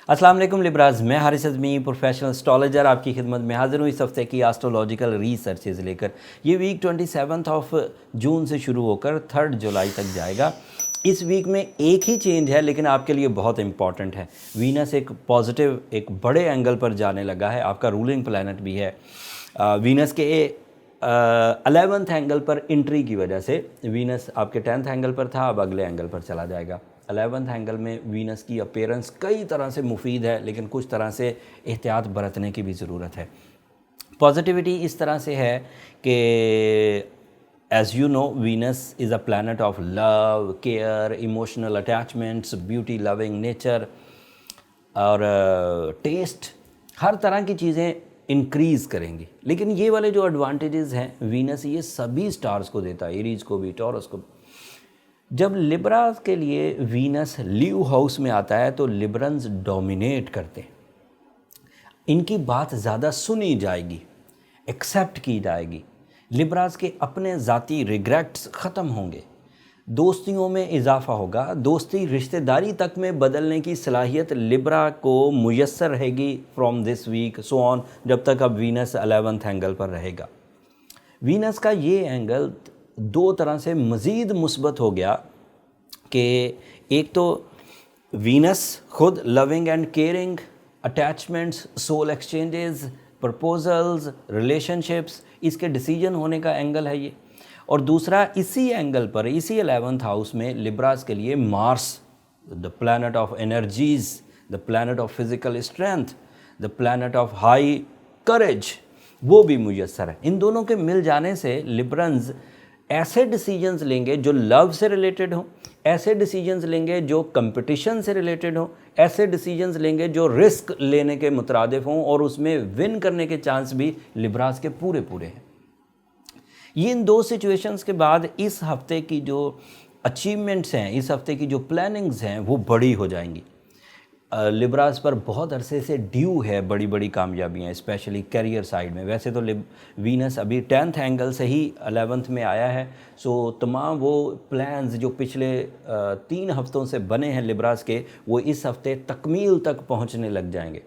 अस्सलाम वालेकुम लिब्राज, मैं हारिस अज़मी प्रोफेशनल एस्ट्रोलॉजर आपकी खिदमत में हाज़िर हूँ इस हफ्ते की एस्ट्रोलॉजिकल रिसर्चेज लेकर। ये वीक 27 जून से शुरू होकर 3 जुलाई तक जाएगा। इस वीक में एक ही चेंज है लेकिन आपके लिए बहुत इंपॉर्टेंट है। वीनस एक पॉजिटिव एक बड़े एंगल पर जाने लगा है, आपका रूलिंग प्लैनेट भी है। वीनस के 11th एंगल पर एंट्री की वजह से वीनस आपके 10th एंगल पर था, अब अगले एंगल पर चला जाएगा। 11th एंगल में वीनस की अपीयरेंस कई तरह से मुफीद है लेकिन कुछ तरह से एहतियात बरतने की भी ज़रूरत है। पॉजिटिविटी इस तरह से है कि as you know Venus is a planet of love, care, emotional attachments, beauty loving nature और टेस्ट, हर तरह की चीज़ें इंक्रीज़ करेंगी। लेकिन ये वाले जो एडवांटेजेस हैं वीनस ये सभी स्टार्स को देता है, एरीज को भी, टॉरस को भी। जब लिब्रास के लिए वीनस लीव हाउस में आता है तो लिब्रन्स डोमिनेट करते हैं, इनकी बात ज़्यादा सुनी जाएगी, एक्सेप्ट की जाएगी। लिब्रास के अपने ज़ाती रिग्रेट्स ख़त्म होंगे, दोस्तियों में इजाफ़ा होगा, दोस्ती रिश्तेदारी तक में बदलने की सलाहियत लिब्रा को मुयस्सर रहेगी from this week so on, जब तक अब वीनस 11th एंगल पर रहेगा। वीनस का ये एंगल दो तरह से मज़ीद मुस्बत हो गया कि एक तो वीनस खुद loving and caring, attachments, soul exchanges, proposals, relationships, इसके डिसीजन होने का एंगल है ये। और दूसरा इसी एंगल पर, इसी 11th हाउस में लिब्रास के लिए Mars, the planet of energies, the planet of physical strength, the planet of high courage, वो भी मुयस्सर है। इन दोनों के मिल जाने से लिब्रन्स ऐसे डिसीजंस लेंगे जो लव से रिलेटेड हों, ऐसे डिसीजंस लेंगे जो कंपटीशन से रिलेटेड हों, ऐसे डिसीजंस लेंगे जो रिस्क लेने के मुतरादिफ हों और उसमें विन करने के चांस भी लिब्रास के पूरे पूरे हैं। ये इन दो सिचुएशंस के बाद इस हफ्ते की जो अचीवमेंट्स हैं, इस हफ्ते की जो प्लानिंग्स हैं वो बड़ी हो जाएंगी। लिब्रास पर बहुत अरसे से ड्यू है बड़ी बड़ी कामयाबियाँ, स्पेशली करियर साइड में। वैसे तो वीनस अभी 10th एंगल से ही 11th में आया है, सो तमाम वो प्लान्स जो पिछले 3 हफ्तों से बने हैं लिब्रास के, वो इस हफ्ते तकमील तक पहुंचने लग जाएंगे।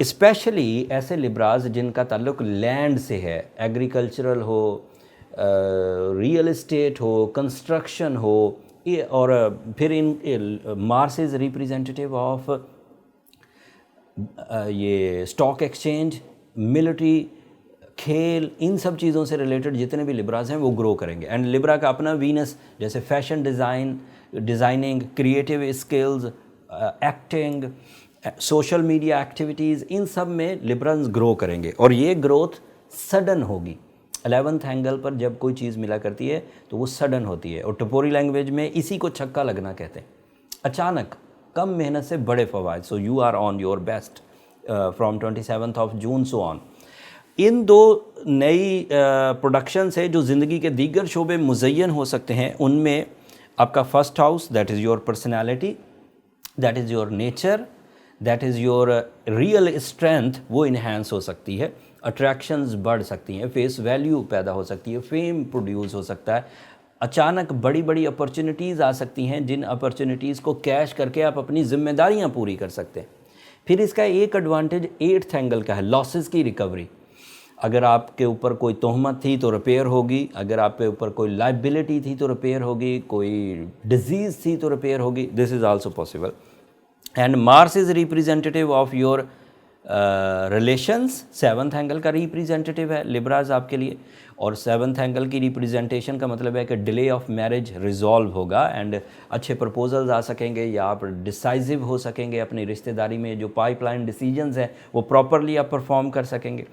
स्पेशली ऐसे लिब्रास जिनका ताल्लुक लैंड से है, एग्रीकल्चरल हो, रियल इस्टेट हो, कंस्ट्रक्शन हो, और फिर इन मार्स इज़ रिप्रेजेंटेटिव ऑफ ये स्टॉक एक्सचेंज, मिलिट्री, खेल, इन सब चीज़ों से रिलेटेड जितने भी लिब्रास हैं वो ग्रो करेंगे। एंड लिब्रा का अपना वीनस जैसे fashion designing, creative skills, acting, social media activities, इन सब में लिब्रन्स ग्रो करेंगे और ये ग्रोथ सडन होगी। 11th एंगल पर जब कोई चीज़ मिला करती है तो वो सडन होती है और टपोरी लैंग्वेज में इसी को छक्का लगना कहते हैं। अचानक, कम मेहनत से बड़े फ़वाइद। So you are on your best from 27 June so on. इन दो नई प्रोडक्शन से जो ज़िंदगी के दीगर शोबे मुज़य्यन हो सकते हैं, उनमें आपका first house, that is your personality, that is your nature, that is your real strength, वो इन्हेंस हो सकती है। अट्रैक्शंस बढ़ सकती हैं, फेस वैल्यू पैदा हो सकती है, फेम प्रोड्यूस हो सकता है। अचानक बड़ी बड़ी अपॉर्चुनिटीज़ आ सकती हैं जिन अपॉर्चुनिटीज़ को कैश करके आप अपनी ज़िम्मेदारियां पूरी कर सकते हैं। फिर इसका एक एडवांटेज 8th एंगल का है, लॉसेस की रिकवरी। अगर आपके ऊपर कोई तोहमत थी तो रिपेयर होगी, अगर आपके ऊपर कोई लाइबिलिटी थी तो रिपेयर होगी, कोई डिजीज़ थी तो रिपेयर होगी। This is also possible. And Mars is representative of your relations, 7th angle का रिप्रेजेंटेटिव है लिब्रास आपके लिए। और 7th एंगल की रिप्रेजेंटेशन का मतलब है कि डिले ऑफ मैरिज रिजॉल्व होगा एंड अच्छे प्रपोजल्स आ सकेंगे या आप डिसाइसिव हो सकेंगे अपनी रिश्तेदारी में। जो पाइपलाइन डिसीजंस हैं वो प्रॉपरली आप परफॉर्म कर सकेंगे।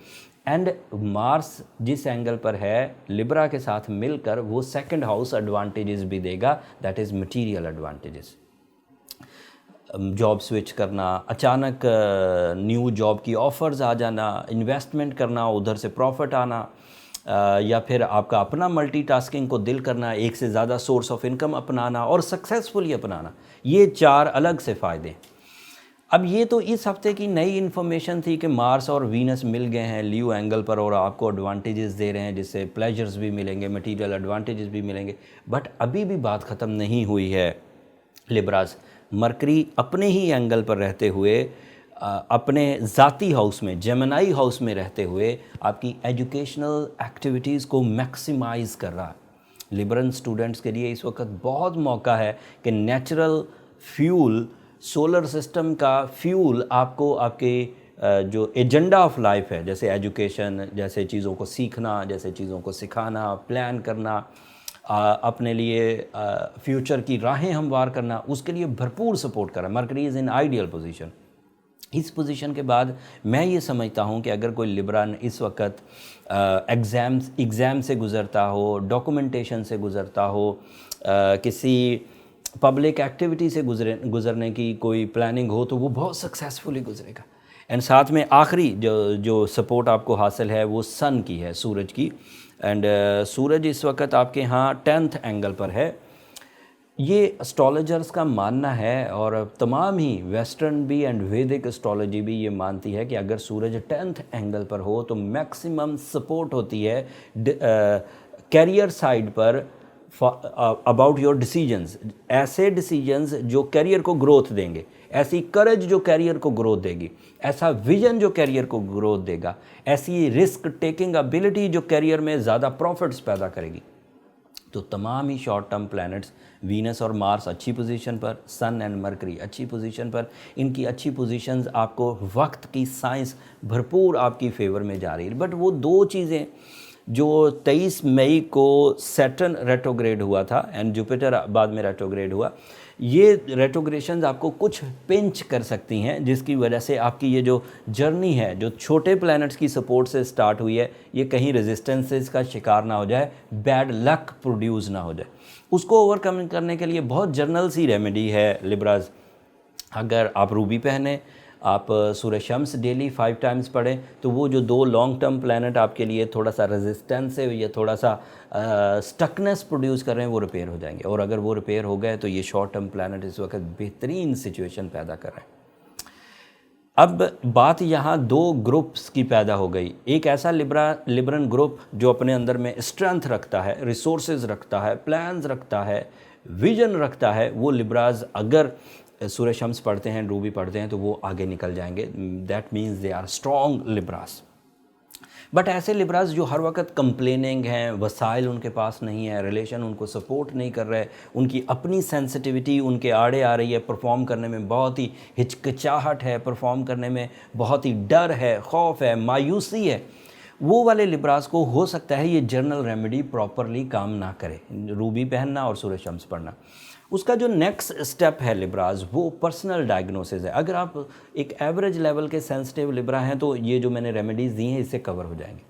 एंड मार्स जिस एंगल पर है लिब्रा के साथ मिलकर वो 2nd हाउस एडवांटेजेस भी देगा, that is material advantages. Job switch करना, अचानक न्यू जॉब की ऑफ़र्स आ जाना, इन्वेस्टमेंट करना, उधर से प्रॉफिट आना, या फिर आपका अपना मल्टीटास्किंग को दिल करना, एक से ज़्यादा सोर्स ऑफ इनकम अपनाना और सक्सेसफुली अपनाना, ये 4 अलग से फ़ायदे। अब ये तो इस हफ्ते की नई इन्फॉर्मेशन थी कि मार्स और वीनस मिल गए हैं लीव एंगल पर और आपको एडवांटेजेस दे रहे हैं जिससे प्लेजर्स भी मिलेंगे, मटीरियल एडवांटेजेस भी मिलेंगे। बट अभी भी बात ख़त्म नहीं हुई है लिब्रास। मरकरी अपने ही एंगल पर रहते हुए अपने ज़ाती हाउस में, जेमिनी हाउस में रहते हुए आपकी एजुकेशनल एक्टिविटीज़ को मैक्सिमाइज़ कर रहा है। लिबरल स्टूडेंट्स के लिए इस वक्त बहुत मौका है कि नेचुरल फ्यूल, सोलर सिस्टम का फ्यूल आपको आपके जो एजेंडा ऑफ लाइफ है, जैसे एजुकेशन, जैसे चीज़ों को सीखना, जैसे चीज़ों को सिखाना, प्लान करना, अपने लिए फ्यूचर की राहें हमवार करना, उसके लिए भरपूर सपोर्ट कर रहा है। Mercury is in ideal position. इस पोजीशन के बाद मैं ये समझता हूँ कि अगर कोई लिबरल इस वक्त एग्ज़ाम से गुज़रता हो, डॉक्यूमेंटेशन से गुज़रता हो, किसी पब्लिक एक्टिविटी से गुज़रने की कोई प्लानिंग हो, तो वो बहुत सक्सेसफुली गुज़रेगा। एंड साथ में आखिरी जो सपोर्ट आपको हासिल है वो सन की है, सूरज की। एंड सूरज इस वक्त आपके यहाँ 10th एंगल पर है। ये एस्ट्रोलॉजर्स का मानना है, और तमाम ही वेस्टर्न भी एंड वैदिक एस्ट्रोलॉजी भी ये मानती है कि अगर सूरज 10th एंगल पर हो तो मैक्सिमम सपोर्ट होती है कैरियर साइड पर अबाउट योर डिसीजंस। ऐसे डिसीजंस जो कैरियर को ग्रोथ देंगे, ऐसी करेज जो कैरियर को ग्रोथ देगी, ऐसा विजन जो कैरियर को ग्रोथ देगा, ऐसी रिस्क टेकिंग एबिलिटी जो कैरियर में ज़्यादा प्रॉफिट्स पैदा करेगी। तो तमाम ही शॉर्ट टर्म प्लैनेट्स, वीनस और मार्स अच्छी पोजीशन पर, सन एंड मरकरी अच्छी पोजीशन पर, इनकी अच्छी पोजीशंस आपको वक्त की साइंस भरपूर आपकी फेवर में जा रही है। बट वो दो चीज़ें जो 23 मई को सैटर्न रेट्रोग्रेड हुआ था एंड जुपिटर बाद में रेट्रोग्रेड हुआ, ये रेट्रोग्रेशंस आपको कुछ पिंच कर सकती हैं, जिसकी वजह से आपकी ये जो जर्नी है, जो छोटे प्लैनेट्स की सपोर्ट से स्टार्ट हुई है, ये कहीं रेजिस्टेंसेस का शिकार ना हो जाए, बैड लक प्रोड्यूस ना हो जाए। उसको ओवरकम करने के लिए बहुत जर्नल सी रेमेडी है लिब्राज। अगर आप रूबी पहने, आप सूरज शम्स डेली 5 टाइम्स पढ़ें, तो वो जो 2 लॉन्ग टर्म प्लैनेट आपके लिए थोड़ा सा रेजिस्टेंस है या थोड़ा सा स्टकनेस प्रोड्यूस कर रहे हैं, वो रिपेयर हो जाएंगे। और अगर वो रिपेयर हो गए तो ये शॉर्ट टर्म प्लैनेट इस वक्त बेहतरीन सिचुएशन पैदा कर रहे हैं। अब बात यहाँ 2 ग्रुप्स की पैदा हो गई। एक ऐसा लिबरल ग्रुप जो अपने अंदर में स्ट्रेंथ रखता है, रिसोर्सेज रखता है, प्लान्स रखता है, विजन रखता है। वो लिब्राज अगर सूरज शम्स पढ़ते हैं, रूबी पढ़ते हैं, तो वो आगे निकल जाएंगे। That means they are strong Libras. But ऐसे लिब्रास जो हर वक्त कंप्लेनिंग हैं, वसाइल उनके पास नहीं है, रिलेशन उनको सपोर्ट नहीं कर रहे, उनकी अपनी सेंसिटिविटी उनके आड़े आ रही है, परफॉर्म करने में बहुत ही हिचकिचाहट है, परफॉर्म करने में बहुत ही डर है, खौफ है, मायूसी है, वो वाले लिब्रास को हो सकता है ये जर्नल रेमेडी प्रॉपरली काम ना करे, रूबी पहनना और सूरज शम्स पढ़ना। उसका जो नेक्स्ट स्टेप है लिब्राज, वो पर्सनल डायग्नोसिस है। अगर आप एक एवरेज लेवल के सेंसिटिव लिब्रा हैं तो ये जो मैंने रेमेडीज़ दी हैं इससे कवर हो जाएंगे।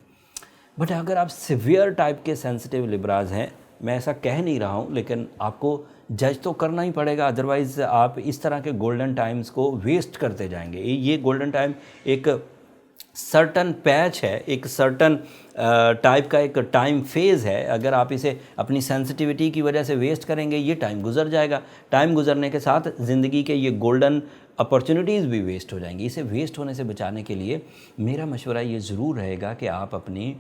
बट अगर आप सिवियर टाइप के सेंसिटिव लिब्राज हैं, मैं ऐसा कह नहीं रहा हूँ, लेकिन आपको जज तो करना ही पड़ेगा, अदरवाइज़ आप इस तरह के गोल्डन टाइम्स को वेस्ट करते जाएंगे। ये गोल्डन टाइम एक सर्टन पैच है, एक सर्टन टाइप का एक टाइम फेज़ है। अगर आप इसे अपनी सेंसिटिविटी की वजह से वेस्ट करेंगे, ये टाइम गुजर जाएगा। टाइम गुजरने के साथ ज़िंदगी के ये गोल्डन अपॉर्चुनिटीज़ भी वेस्ट हो जाएंगी। इसे वेस्ट होने से बचाने के लिए मेरा मशवरा ये ज़रूर रहेगा कि आप अपनी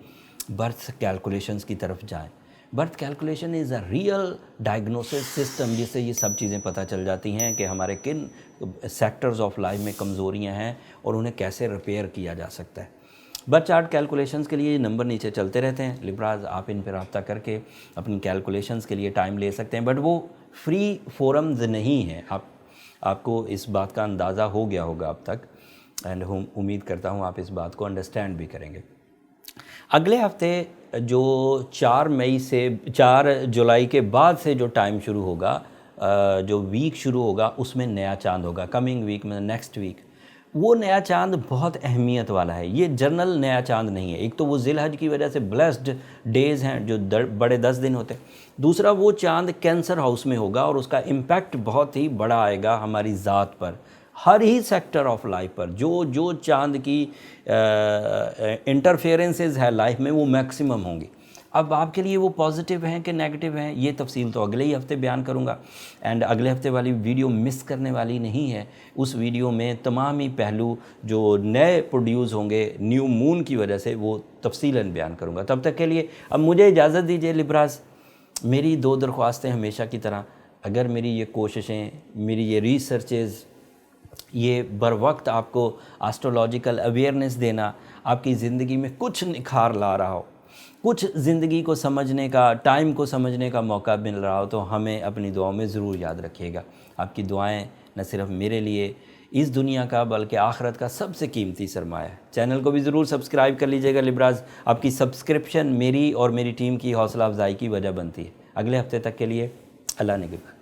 बर्थ कैलकुलेशंस की तरफ जाएं। Birth calculation is a real diagnosis system, जिससे ये सब चीज़ें पता चल जाती हैं कि हमारे किन सेक्टर्स ऑफ लाइफ में कमज़ोरियां हैं और उन्हें कैसे रिपेयर किया जा सकता है। बर्थ चार्ट कैलकुलेशंस के लिए ये नंबर नीचे चलते रहते हैं लिब्राज, आप इन पर रब्ता करके अपनी कैलकुलेशंस के लिए टाइम ले सकते हैं। बट वो फ्री फोरम्स नहीं हैं, आपको इस बात का अंदाज़ा हो गया होगा अब तक, एंड उम्मीद करता हूँ आप इस बात को अंडरस्टैंड भी करेंगे। अगले हफ्ते जो 4 जुलाई के बाद से जो टाइम शुरू होगा, जो वीक शुरू होगा, उसमें नया चांद होगा। कमिंग वीक में नेक्स्ट वीक वो नया चांद बहुत अहमियत वाला है। ये जर्नल नया चांद नहीं है। एक तो वो जिलहज की वजह से ब्लेस्ड डेज़ हैं जो बड़े 10 दिन होते हैं। दूसरा वो चांद कैंसर हाउस में होगा और उसका इम्पैक्ट बहुत ही बड़ा आएगा हमारी ज़ात पर, हर ही सेक्टर ऑफ लाइफ पर। जो चांद की इंटरफेरेंसेस है लाइफ में, वो मैक्सिमम होंगी। अब आपके लिए वो पॉजिटिव हैं कि नेगेटिव हैं, ये तफसील तो अगले ही हफ्ते बयान करूँगा। एंड अगले हफ्ते वाली वीडियो मिस करने वाली नहीं है। उस वीडियो में तमाम ही पहलू जो नए प्रोड्यूस होंगे न्यू मून की वजह से, वो तफसीलन बयान करूँगा। तब तक के लिए अब मुझे इजाज़त दीजिए लिब्राज। मेरी 2 दरख्वास्तें हमेशा की तरह, अगर मेरी ये कोशिशें, मेरी ये रिसर्चेज़, ये बर वक्त आपको एस्ट्रोलॉजिकल अवेयरनेस देना आपकी ज़िंदगी में कुछ निखार ला रहा हो, कुछ ज़िंदगी को समझने का, टाइम को समझने का मौका मिल रहा हो, तो हमें अपनी दुआओं में ज़रूर याद रखिएगा। आपकी दुआएं न सिर्फ मेरे लिए इस दुनिया का बल्कि आखिरत का सबसे कीमती सरमाया है। चैनल को भी ज़रूर सब्सक्राइब कर लीजिएगा लिब्राज। आपकी सब्सक्रिप्शन मेरी और मेरी टीम की हौसला अफजाई की वजह बनती है। अगले हफ्ते तक के लिए अल्लाह निगहबान।